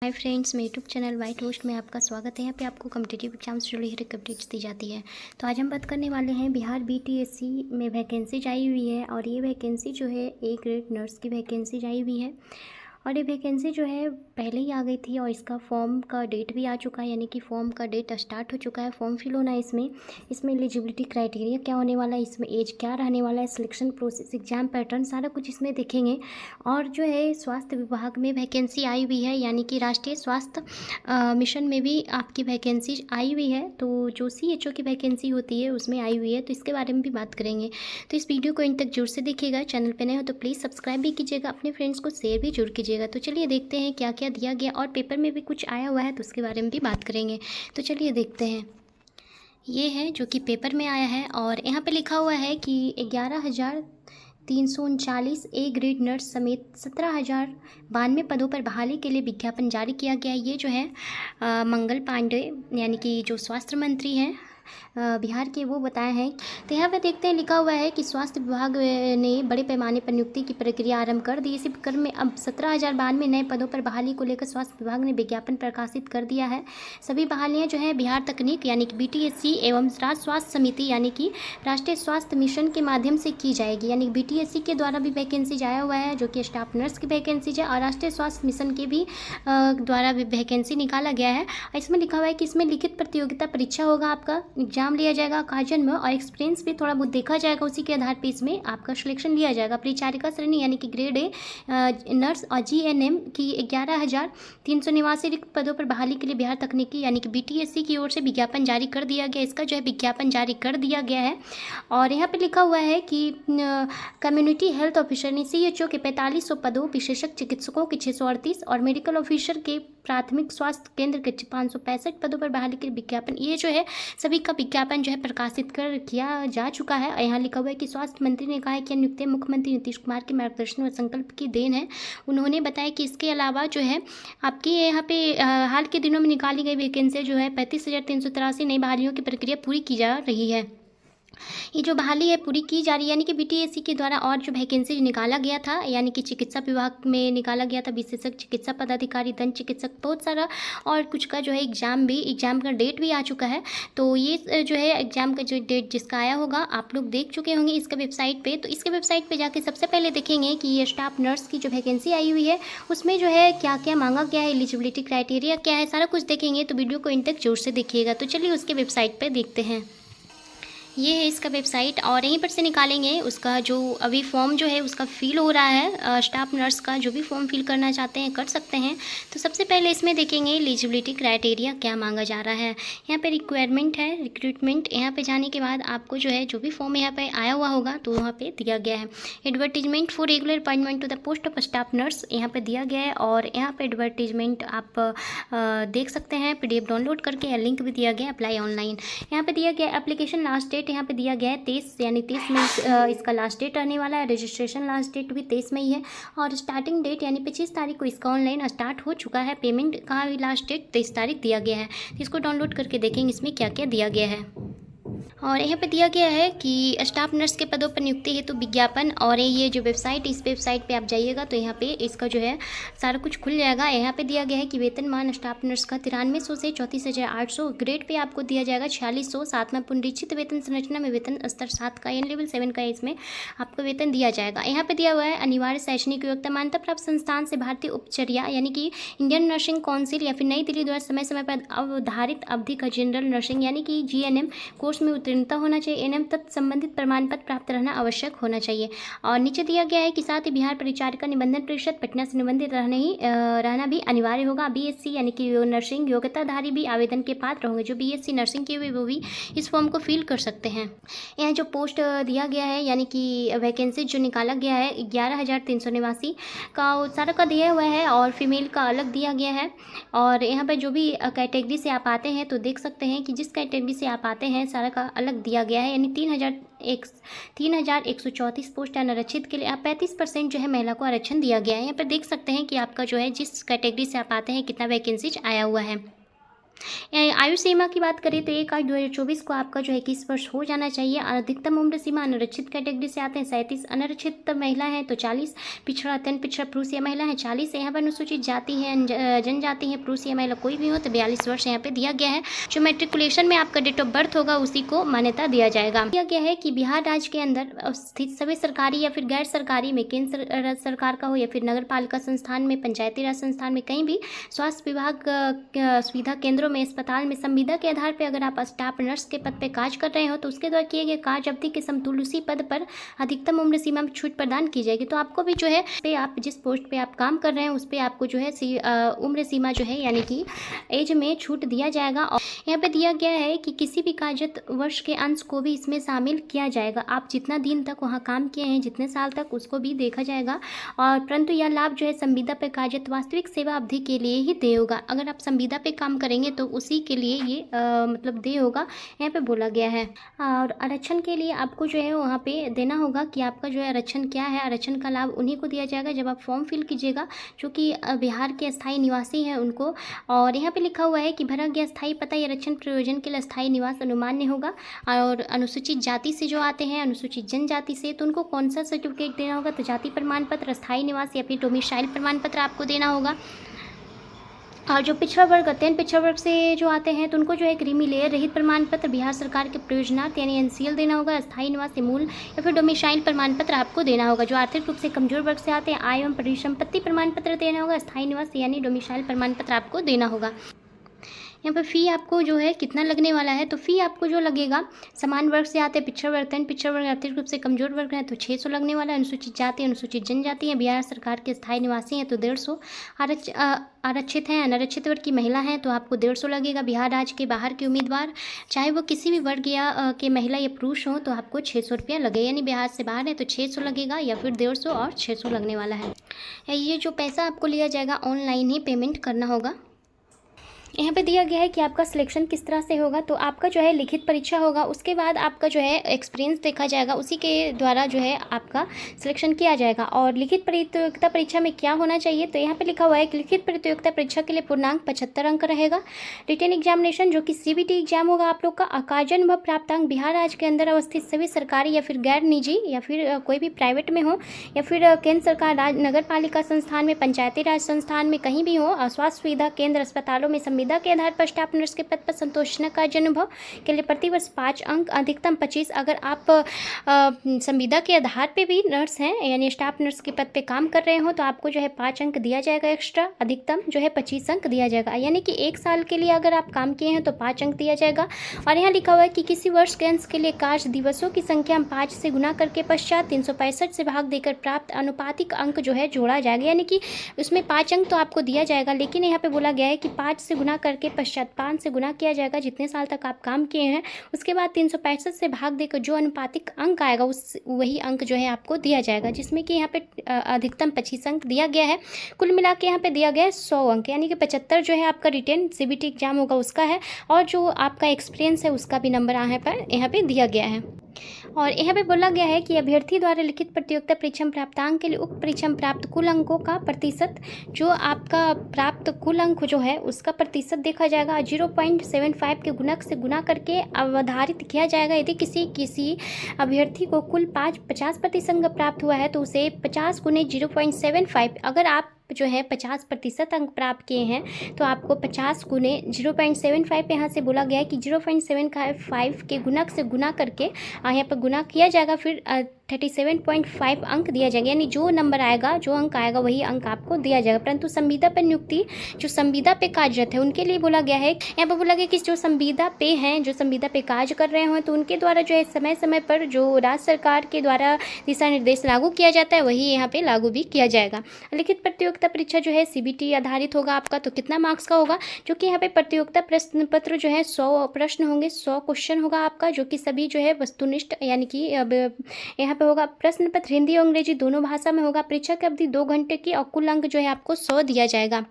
Hi friends, मेरे YouTube channel white host में आपका स्वागत है। यहाँ पे आपको कॉम्पिटिटिव एग्जाम्स से जुड़ी हर एक अपडेट्स दी जाती है। तो आज हम बात करने वाले हैं बिहार बीटीएससी में वैकेंसी आई हुई है और ये वैकेंसी जो है ए ग्रेड नर्स की वैकेंसी आई हुई है और ये वैकेंसी जो है पहले ही आ गई थी और इसका फॉर्म का डेट भी आ चुका है, यानी कि फॉर्म का डेट स्टार्ट हो चुका है। फॉर्म फिल होना है इसमें एलिजिबिलिटी क्राइटेरिया क्या होने वाला है, इसमें एज क्या रहने वाला है, सिलेक्शन प्रोसेस, एग्जाम पैटर्न, सारा कुछ इसमें देखेंगे। और जो है स्वास्थ्य विभाग में वैकेंसी आई हुई है, यानी कि राष्ट्रीय स्वास्थ्य मिशन में भी आपकी वैकेंसी आई हुई है। तो जो CHO की वैकेंसी होती है उसमें आई हुई है, तो इसके बारे में भी बात करेंगे। तो इस वीडियो को इन तक जरूर से देखिएगा। चैनल पर नए हो तो प्लीज़ सब्सक्राइब भी कीजिएगा, अपने फ्रेंड्स को शेयर भी जरूर कीजिएगा। तो चलिए देखते हैं क्या क्या दिया गया और पेपर में भी कुछ आया हुआ है तो उसके बारे में भी बात करेंगे। तो चलिए देखते हैं। ये है जो कि पेपर में आया है और यहाँ पे लिखा हुआ है कि 11,339 ए ग्रेड नर्स समेत 17,092 पदों पर बहाली के लिए विज्ञापन जारी किया गया है। ये जो है मंगल पांडे यानी कि जो स्वास्थ्य मंत्री हैं बिहार के, वो बताए हैं। तो यहाँ पे देखते हैं लिखा हुआ है कि स्वास्थ्य विभाग ने बड़े पैमाने पर नियुक्ति की प्रक्रिया आरंभ कर दी। इसी क्रम में अब 17,092 नए पदों पर बहाली को लेकर स्वास्थ्य विभाग ने विज्ञापन प्रकाशित कर दिया है। सभी बहालियाँ जो है बिहार तकनीक यानी कि BTSC एवं राज्य स्वास्थ्य समिति यानी कि राष्ट्रीय स्वास्थ्य मिशन के माध्यम से की जाएगी। यानी BTSC के द्वारा भी वैकेंसी आया हुआ है जो कि स्टाफ नर्स की वैकेंसी है और राष्ट्रीय स्वास्थ्य मिशन के भी द्वारा भी वैकेंसी निकाला गया है। इसमें लिखा हुआ है कि इसमें लिखित प्रतियोगिता परीक्षा होगा, आपका एग्जाम लिया जाएगा काजन में और एक्सपीरियंस भी थोड़ा बहुत देखा जाएगा। उसी के आधार पर इसमें आपका सिलेक्शन लिया जाएगा। परिचारिका श्रेणी यानी कि ग्रेड ए नर्स और GNM की 11,389 रिक्त पदों पर बहाली के लिए बिहार तकनीकी यानी कि BTSC की ओर से विज्ञापन जारी कर दिया गया। इसका जो है विज्ञापन जारी कर दिया गया है और यहाँ पे लिखा हुआ है कि कम्युनिटी हेल्थ ऑफिसर ने CHO के 4500 पदों, विशेषज्ञ चिकित्सकों के 638 और मेडिकल ऑफिसर के प्राथमिक स्वास्थ्य केंद्र के 565 पदों पर बहाली के विज्ञापन, ये जो है सभी का विज्ञापन जो है प्रकाशित किया जा चुका है। यहाँ लिखा हुआ है कि स्वास्थ्य मंत्री ने कहा है कि नियुक्ति मुख्यमंत्री नीतीश कुमार के मार्गदर्शन और संकल्प की देन है। उन्होंने बताया कि इसके अलावा जो है आपकी यहाँ पे हाल के दिनों में निकाली गई वैकेंसी जो है 35,383 नई बहालियों की प्रक्रिया पूरी की जा रही है। ये जो बहाली है पूरी की जा रही है, यानी कि BTSC के द्वारा और जो वैकेंसी निकाला गया था, यानी कि चिकित्सा विभाग में निकाला गया था, विशेषज्ञ चिकित्सा पदाधिकारी, दंत चिकित्सक, बहुत सारा और कुछ का जो है एग्ज़ाम का डेट भी आ चुका है। तो ये जो है एग्ज़ाम का जो डेट जिसका आया होगा आप लोग देख चुके होंगे इसका वेबसाइट पर। तो इसके वेबसाइट पर जाके सबसे पहले देखेंगे कि ये स्टाफ नर्स की जो वैकेंसी आई हुई है उसमें जो है क्या क्या मांगा गया है, एलिजिबिलिटी क्राइटेरिया क्या है, सारा कुछ देखेंगे। तो वीडियो को इन तक जोर से देखिएगा। तो चलिए उसके वेबसाइट पर देखते हैं। ये है इसका वेबसाइट और यहीं पर से निकालेंगे उसका जो अभी फॉर्म जो है उसका फिल हो रहा है। स्टाफ नर्स का जो भी फॉर्म फिल करना चाहते हैं कर सकते हैं। तो सबसे पहले इसमें देखेंगे एलिजिबिलिटी क्राइटेरिया क्या मांगा जा रहा है। यहाँ पे रिक्वायरमेंट है रिक्रूटमेंट। यहाँ पे जाने के बाद आपको जो है जो भी फॉर्म यहाँ पे आया हुआ होगा तो वहाँ पे दिया गया है। Advertisement for regular appointment to the post of staff nurse यहाँ पे दिया गया है और यहाँ पे एडवर्टीजमेंट आप देख सकते हैं। PDF डाउनलोड करके लिंक भी दिया गया, अप्लाई ऑनलाइन। यहाँ पे दिया गया एप्लीकेशन लास्ट डेट यहाँ पे दिया गया है 23 यानी 23 मई इसका लास्ट डेट रहने वाला है। रजिस्ट्रेशन लास्ट डेट भी 23 मई है और स्टार्टिंग डेट यानी 25 तारीख को इसका ऑनलाइन स्टार्ट हो चुका है। पेमेंट का भी लास्ट डेट 23 तारीख दिया गया है। इसको डाउनलोड करके देखेंगे इसमें क्या क्या दिया गया है। और यहाँ पे दिया गया है कि स्टाफ नर्स के पदों पर नियुक्ति हेतु विज्ञापन और ये जो वेबसाइट, इस वेबसाइट पे आप जाइएगा तो यहाँ पे इसका जो है सारा कुछ खुल जाएगा। यहाँ पे दिया गया है कि वेतनमान स्टाफ नर्स का 9300 से 34,800, ग्रेड पे आपको दिया जाएगा 4600, साथ में पुनरीक्षित वेतन संरचना में वेतन स्तर 7 का यानी लेवल 7 का इसमें आपको वेतन दिया जाएगा। यहाँ पे दिया हुआ है अनिवार्य शैक्षणिक योग्यता, मान्यता प्राप्त संस्थान से भारतीय उपचर्या यानी कि इंडियन नर्सिंग काउंसिल या फिर नई दिल्ली द्वारा समय समय पर अवधारित अवधि का जनरल नर्सिंग यानी कि GNM कोर्स में उत्तीर्णता होना चाहिए। NM तक संबंधित प्रमाण पत्र प्राप्त रहना आवश्यक होना चाहिए। और नीचे दिया गया है कि साथ ही बिहार परिचारिका निबंधन परिषद पटना से निबंधित रहना भी अनिवार्य होगा। BSc यानी कि नर्सिंग योग्यताधारी भी आवेदन के पात्र होंगे। जो BSc नर्सिंग के हुए वो भी इस फॉर्म को फिल कर सकते हैं। यहाँ जो पोस्ट दिया गया है यानी कि वैकेंसी जो निकाला गया है 11,389 का सारा का दिया हुआ है और फीमेल का अलग दिया गया है। और यहाँ पर जो भी कैटेगरी से आप आते हैं तो देख सकते हैं कि जिस कैटेगरी से आप आते हैं सारा का अलग दिया गया है। यानी 3,134 पोस्ट अनारक्षित के लिए आप 35% जो है महिला को आरक्षण दिया गया है। यहाँ पर देख सकते हैं कि आपका जो है जिस कैटेगरी से आप आते हैं कितना वैकेंसी आया हुआ है। आयु सीमा की बात करें तो 1/8/2024 को आपका जो है 21 वर्ष हो जाना चाहिए। अधिकतम उम्र सीमा अनारक्षित कैटेगरी से आते हैं 37, अनारक्षित महिला है तो 40, पिछड़ा अत्यंत पिछड़ा पुरुष या महिला है 40 है। यहाँ पर अनुसूचित जाति है, जनजाति है, पुरुष या महिला कोई भी हो तो 42 वर्ष यहाँ पे दिया गया है। जो मेट्रिकुलेशन में आपका डेट ऑफ बर्थ होगा उसी को मान्यता दिया जाएगा। दिया गया है कि बिहार राज्य के अंदर स्थित सभी सरकारी या फिर गैर सरकारी में केंद्र सरकार का हो या फिर नगर पालिका संस्थान में, पंचायती राज संस्थान में, कहीं भी स्वास्थ्य विभाग सुविधा केंद्रों में, अस्पताल में संविदा के आधार पर अगर आप स्टाफ नर्स के पद पर कार्य कर रहे हो तो उसके द्वारा किए गए कार्य अवधि के समतुल्य उसी पद पर अधिकतम उम्र सीमा में छूट प्रदान की जाएगी। तो आपको भी जो है पे आप जिस पोस्ट पे आप काम कर रहे हैं उस पर आपको जो है उम्र सीमा जो है यानी कि एज में छूट दिया जाएगा। और यहाँ पे दिया गया है कि किसी भी कार्यरत वर्ष के अंश को भी इसमें शामिल किया जाएगा। आप जितना दिन तक वहाँ काम किए हैं, जितने साल तक, उसको भी देखा जाएगा। और परंतु यह लाभ जो है संविदा पे कार्यरत वास्तविक सेवा अवधि के लिए ही देय होगा। अगर आप संविदा पे काम करेंगे तो उसी के लिए ये मतलब देय होगा, यहाँ पे बोला गया है। और आरक्षण के लिए आपको जो है वहाँ पे देना होगा कि आपका जो है आरक्षण क्या है। आरक्षण का लाभ उन्हीं को दिया जाएगा जब आप फॉर्म फिल कीजिएगा जो कि बिहार के स्थायी निवासी हैं उनको। और यहाँ पे लिखा हुआ है कि भरा गया स्थायी पता या आरक्षण प्रयोजन के लिए स्थायी निवास अनुमान्य होगा। और अनुसूचित जाति से जो आते हैं, अनुसूचित जनजाति से, तो उनको कौन सा सर्टिफिकेट देना होगा? तो जाति प्रमाण पत्र, स्थायी निवास या फिर डोमिसाइल प्रमाण पत्र आपको देना होगा। और जो पिछड़ा वर्ग, अत्यंत पिछड़ा वर्ग से जो आते हैं तो उनको जो है क्रीमी लेयर रहित प्रमाण पत्र बिहार सरकार के प्रयोजनार्थ यानी एनसीएल देना होगा। स्थायी निवासी मूल या फिर डोमिसाइल प्रमाण पत्र आपको देना होगा। जो आर्थिक रूप से कमजोर वर्ग से आते हैं आय एवं परिसंपत्ति प्रमाण पत्र देना होगा। स्थायी निवासी यानी डोमिसाइल प्रमाण पत्र आपको देना होगा। यहाँ पर फ़ी आपको जो है कितना लगने वाला है? तो फ़ी आपको जो लगेगा, समान वर्ग से आते हैं, पिछड़ा वर्ग, तन पिछड़ा वर्ग, आर्थिक रूप से कमजोर वर्ग है तो 600 लगने वाला है। अनुसूचित जाति, अनुसूचित जनजाति है, बिहार सरकार के स्थायी निवासी हैं तो 150। आरक्षित हैं, अनारक्षित वर्ग की महिला हैं तो आपको 150 लगेगा। बिहार राज्य के बाहर के उम्मीदवार चाहे वो किसी भी वर्ग या के महिला या पुरुष हो तो आपको 600 रुपया लगे, यानी बिहार से बाहर है तो 600 लगेगा या फिर 150 और 600 लगने वाला है। ये जो पैसा आपको लिया जाएगा ऑनलाइन ही पेमेंट करना होगा। यहाँ पे दिया गया है कि आपका सिलेक्शन किस तरह से होगा। तो आपका जो है लिखित परीक्षा होगा, उसके बाद आपका जो है एक्सपीरियंस देखा जाएगा, उसी के द्वारा जो है आपका सिलेक्शन किया जाएगा। और लिखित प्रतियोगिता परीक्षा में क्या होना चाहिए? तो यहाँ पे लिखा हुआ है कि लिखित प्रतियोगिता परीक्षा के लिए पूर्णांक 75 अंक रहेगा। रिटन एग्जामिनेशन जो कि सीबीटी एग्जाम होगा आप लोग का, कार्यानुभव प्राप्तांक बिहार राज्य के अंदर अवस्थित सभी सरकारी या फिर गैर निजी या फिर कोई भी प्राइवेट में हो या फिर केंद्र सरकार, नगर पालिका संस्थान में, पंचायती राज संस्थान में, कहीं भी हो, स्वास्थ्य सुविधा केंद्र, अस्पतालों में संविदा के आधार पर स्टाफ नर्स के पद पर संतोषजनक कार्यानुभव के लिए प्रतिवर्ष 5 अंक, अधिकतम 25। अगर आप संविदा के आधार पे भी नर्स हैं यानी स्टाफ नर्स के पद पे काम कर रहे हो तो आपको जो है 5 अंक दिया जाएगा एक्स्ट्रा, अधिकतम जो है 25 अंक दिया जाएगा। यानी कि 1 साल के लिए अगर आप काम किए हैं तो 5 अंक दिया जाएगा। और यहाँ लिखा हुआ है कि किसी वर्ष के अंश के लिए कार्य दिवसों की संख्या 5 से गुना करके पश्चात 365 से भाग देकर प्राप्त अनुपातिक अंक जो है जोड़ा जाएगा। यानी कि उसमें 5 अंक तो आपको दिया जाएगा, लेकिन यहाँ पे बोला गया है कि 5 से गुना करके पश्चात 5 से गुना किया जाएगा जितने साल तक आप काम किए हैं, उसके बाद 365 से भाग देकर जो अनुपातिक अंक आएगा उस वही अंक जो है आपको दिया जाएगा, जिसमें कि यहाँ पे अधिकतम 25 अंक दिया गया है। कुल मिला के यहाँ पे दिया गया है 100 अंक, यानी कि 75 जो है आपका रिटेन सीबीटी एग्जाम होगा उसका है, और जो आपका एक्सपीरियंस है उसका भी नंबर यहाँ पे दिया गया है। और यहाँ पे बोला गया है कि अभ्यर्थी द्वारा लिखित प्रतियोगिता परीक्षा प्राप्तांक के लिए उक्त परीक्षा प्राप्त कुल अंकों का प्रतिशत, जो आपका प्राप्त कुल अंक जो है उसका प्रतिशत देखा जाएगा 0.75 के गुणक से गुना करके अवधारित किया जाएगा। यदि किसी अभ्यर्थी को कुल 50% अंक प्राप्त हुआ है तो उसे 50 गुने 0.75, अगर आप जो है 50% अंक प्राप्त किए हैं तो आपको 50 गुने 0.75 यहाँ से बोला गया है कि 0.75 के गुणक से गुना करके यहाँ पर गुना किया जाएगा, फिर 37.5 अंक दिया जाएगा। यानी जो नंबर आएगा, जो अंक आएगा वही अंक आपको दिया जाएगा। परंतु संविदा पर नियुक्ति, जो संविदा पे कार्यरत है उनके लिए बोला गया है, यहाँ पर बोला गया कि जो संविदा पे हैं, जो संविदा पे कार्य कर रहे हो तो उनके द्वारा जो है समय समय पर जो राज्य सरकार के द्वारा दिशा निर्देश लागू किया जाता है वही यहाँ पे लागू भी किया जाएगा। लिखित प्रतियोगिता परीक्षा जो है सीबीटी आधारित होगा आपका, तो कितना मार्क्स का होगा? जो कि यहाँ पे प्रतियोगिता प्रश्न पत्र जो है 100 प्रश्न होंगे, 100 क्वेश्चन होगा आपका, जो कि सभी जो है वस्तुनिष्ठ, यानी कि अब यहाँ पे होगा प्रश्न पत्र हिंदी और अंग्रेजी दोनों भाषा में होगा। परीक्षा की अवधि 2 घंटे की और कुल अंक जो है आपको 100 दिया जाएगा।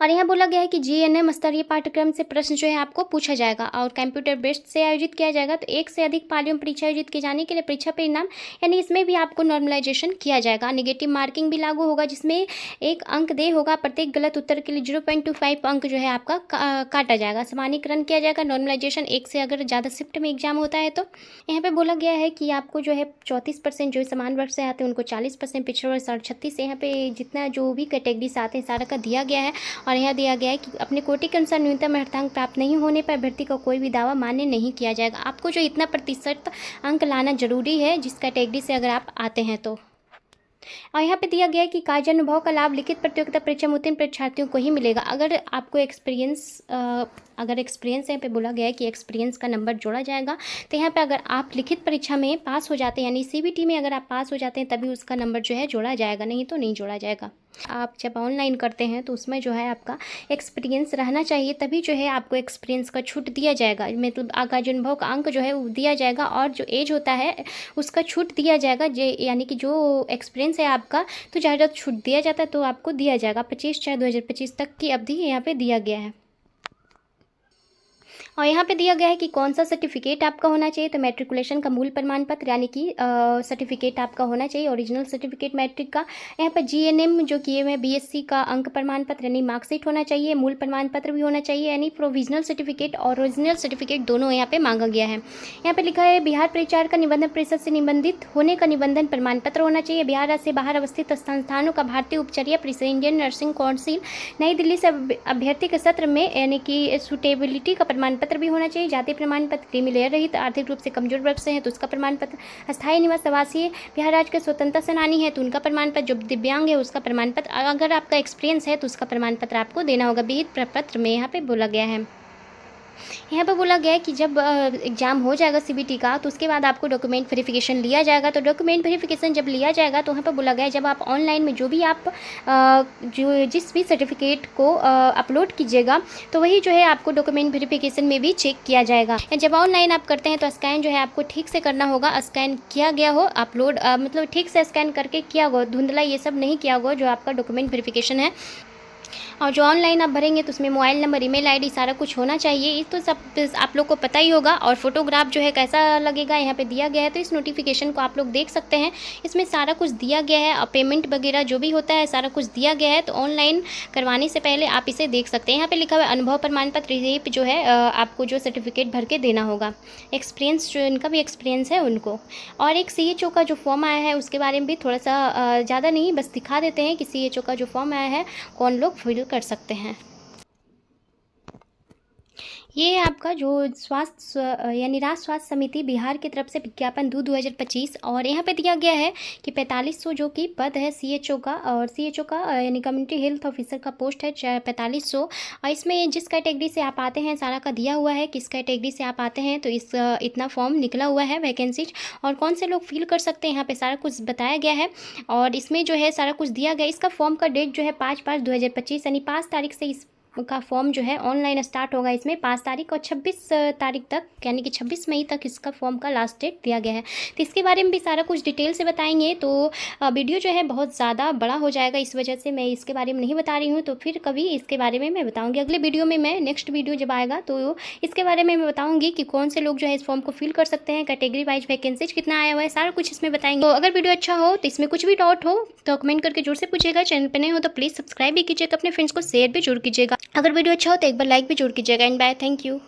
और यहाँ बोला गया है कि जीएनएम स्तरीय पाठ्यक्रम से प्रश्न जो है आपको पूछा जाएगा और कंप्यूटर बेस्ड से आयोजित किया जाएगा। तो एक से अधिक पालियों में परीक्षा आयोजित किए जाने के लिए परीक्षा परिणाम यानी इसमें भी आपको नॉर्मलाइजेशन किया जाएगा। नेगेटिव मार्किंग भी लागू होगा, जिसमें 1 अंक देय होगा। प्रत्येक गलत उत्तर के लिए 0.25 अंक जो है आपका काटा जाएगा। समानीकरण किया जाएगा। नॉर्मलाइजेशन एक से अगर ज़्यादा शिफ्ट में एग्जाम होता है तो यहाँ पे बोला गया है कि आपको जो है 34% जो समान वर्ग से आते हैं उनको 40%, पिछड़े वर्ग 36%। यहाँ पे जितना जो भी कैटेगरी से आते हैं सारा का दिया गया है। और यहाँ दिया गया है कि अपने कोटि के अनुसार न्यूनतम अर्थांक प्राप्त नहीं होने पर अभ्यर्थी का कोई भी दावा मान्य नहीं किया जाएगा। आपको जो इतना प्रतिशत अंक लाना जरूरी है जिस कैटेगरी से अगर आप आते हैं तो। और यहाँ पे दिया गया है कि कार्य अनुभव का लाभ लिखित प्रतियोगिता परीक्षा में उत्तीर्ण परीक्षार्थियों को ही मिलेगा। अगर आपको एक्सपीरियंस यहाँ पे बोला गया है कि एक्सपीरियंस का नंबर जोड़ा जाएगा। तो यहाँ पे अगर आप लिखित परीक्षा में पास हो जाते हैं यानी सीबीटी में अगर आप पास हो जाते हैं तभी उसका नंबर जो है जोड़ा जाएगा, नहीं तो नहीं जोड़ा जाएगा। आप जब ऑनलाइन करते हैं तो उसमें जो है आपका एक्सपीरियंस रहना चाहिए, तभी जो है आपको एक्सपीरियंस का छूट दिया जाएगा। मतलब कार्य अनुभव का अंक जो है वो दिया जाएगा और जो एज होता है उसका छूट दिया जाएगा। यानी कि जो एक्सपीरियंस है आपका तो ज़्यादा छूट दिया जाता है तो आपको दिया जाएगा। 25/4/2025 तक की अवधि यहाँ पे दिया गया है। और यहाँ पे दिया गया है कि कौन सा सर्टिफिकेट आपका होना चाहिए। तो मैट्रिकुलेशन का मूल प्रमाण पत्र यानी कि सर्टिफिकेट आपका होना चाहिए, ओरिजिनल सर्टिफिकेट मैट्रिक का। यहाँ पर जीएनएम जो किए हुए बीएससी का अंक प्रमाण पत्र यानी मार्कशीट होना चाहिए, मूल प्रमाण पत्र भी होना चाहिए यानी प्रोविजनल सर्टिफिकेट और ओरिजिनल सर्टिफिकेट दोनों यहाँ पे मांगा गया है। यहाँ पे लिखा है बिहार परिचार का निबंधन परिषद से निबंधित होने का निबंधन प्रमाण पत्र होना चाहिए। बिहार से बाहर अवस्थित संस्थानों का भारतीय उपचर्या परिषद, इंडियन नर्सिंग काउंसिल नई दिल्ली से अभ्यर्थी के सत्र में यानी कि सुटेबिलिटी का प्रमाण पत्र भी होना चाहिए। जाति प्रमाण पत्र, क्रीमी लेयर रहित, आर्थिक रूप से कमजोर वर्ग से है तो उसका प्रमाण पत्र, अस्थायी निवास आवासीय बिहार राज्य के स्वतंत्रता सेनानी है तो उनका प्रमाण पत्र, जो दिव्यांग है उसका प्रमाण पत्र, अगर आपका एक्सपीरियंस है तो उसका प्रमाण पत्र आपको देना होगा विहित प्रपत्र में। यहाँ पे बोला गया है। यहाँ पर बोला गया है कि जब एग्ज़ाम हो जाएगा सीबीटी का तो उसके बाद आपको डॉक्यूमेंट वेरिफिकेशन लिया जाएगा। तो डॉक्यूमेंट वेरिफिकेशन जब लिया जाएगा तो वहाँ पर बोला गया है जब आप ऑनलाइन में जो भी आप जो जिस भी सर्टिफिकेट को अपलोड कीजिएगा तो वही जो है आपको डॉक्यूमेंट वेरिफिकेशन में भी चेक किया जाएगा। जब ऑनलाइन आप करते हैं तो स्कैन जो है आपको ठीक से करना होगा। स्कैन किया गया हो अपलोड मतलब ठीक से स्कैन करके किया हो, धुंधला ये सब नहीं किया हो जो आपका डॉक्यूमेंट वेरिफिकेशन है। और जो ऑनलाइन आप भरेंगे तो उसमें मोबाइल नंबर, ईमेल आईडी सारा कुछ होना चाहिए। ये तो सब आप लोग को पता ही होगा। और फोटोग्राफ जो है कैसा लगेगा यहाँ पे दिया गया है। तो इस नोटिफिकेशन को आप लोग देख सकते हैं, इसमें सारा कुछ दिया गया है और पेमेंट वगैरह जो भी होता है सारा कुछ दिया गया है। तो ऑनलाइन करवाने से पहले आप इसे देख सकते हैं। यहाँ पे लिखा हुआ है अनुभव प्रमाण पत्र, ये जो है आपको जो सर्टिफिकेट भर के देना होगा। एक्सपीरियंस जो इनका भी एक्सपीरियंस है उनको। और एक CHO का जो फॉर्म आया है उसके बारे में भी थोड़ा सा ज़्यादा नहीं बस दिखा देते हैं कि CHO का जो फॉर्म आया है कौन लोग फिल कर सकते हैं। ये आपका जो स्वास्थ्य यानी राज्य स्वास्थ्य समिति बिहार की तरफ से विज्ञापन 2025 और यहाँ पे दिया गया है कि 4500 जो कि पद है CHO का और CHO का यानी कम्युनिटी हेल्थ ऑफिसर का पोस्ट है 4500। और इसमें जिस कैटेगरी से आप आते हैं सारा का दिया हुआ है किस कैटेगरी से आप आते हैं तो इस इतना फॉर्म निकला हुआ है वैकेंसीज और कौन से लोग फिल कर सकते हैं यहाँ पे सारा कुछ बताया गया है। और इसमें जो है सारा कुछ दिया गया। इसका फॉर्म का डेट जो है 5/5/2025 यानी 5 तारीख से इस का फॉर्म जो है ऑनलाइन स्टार्ट होगा। इसमें 5 तारीख और 26 तारीख तक यानी कि 26 मई तक इसका फॉर्म का लास्ट डेट दिया गया है। तो इसके बारे में भी सारा कुछ डिटेल से बताएंगे। तो वीडियो जो है बहुत ज़्यादा बड़ा हो जाएगा, इस वजह से मैं इसके बारे में नहीं बता रही हूँ। तो फिर कभी इसके बारे में मैं बताऊँगी अगले वीडियो में। मैं नेक्स्ट वीडियो जब आएगा तो इसके बारे में मैं बताऊँगी कि कौन से लोग जो है इस फॉर्म को फिल कर सकते हैं, कैटेगरी वाइज वैकेंसीज कितना आया हुआ है, सारा कुछ इसमें बताएंगे। तो अगर वीडियो अच्छा हो तो इसमें कुछ भी डाउट हो तो कमेंट करके जोर से पूछेगा। चैनल पर नहीं हो तो प्लीज़ सब्सक्राइब भी कीजिएगा, अपने फ्रेंड्स को शेयर भी जरूर कीजिएगा। अगर वीडियो अच्छा हो तो एक बार लाइक भी जरूर कीजिएगा। And bye, thank you.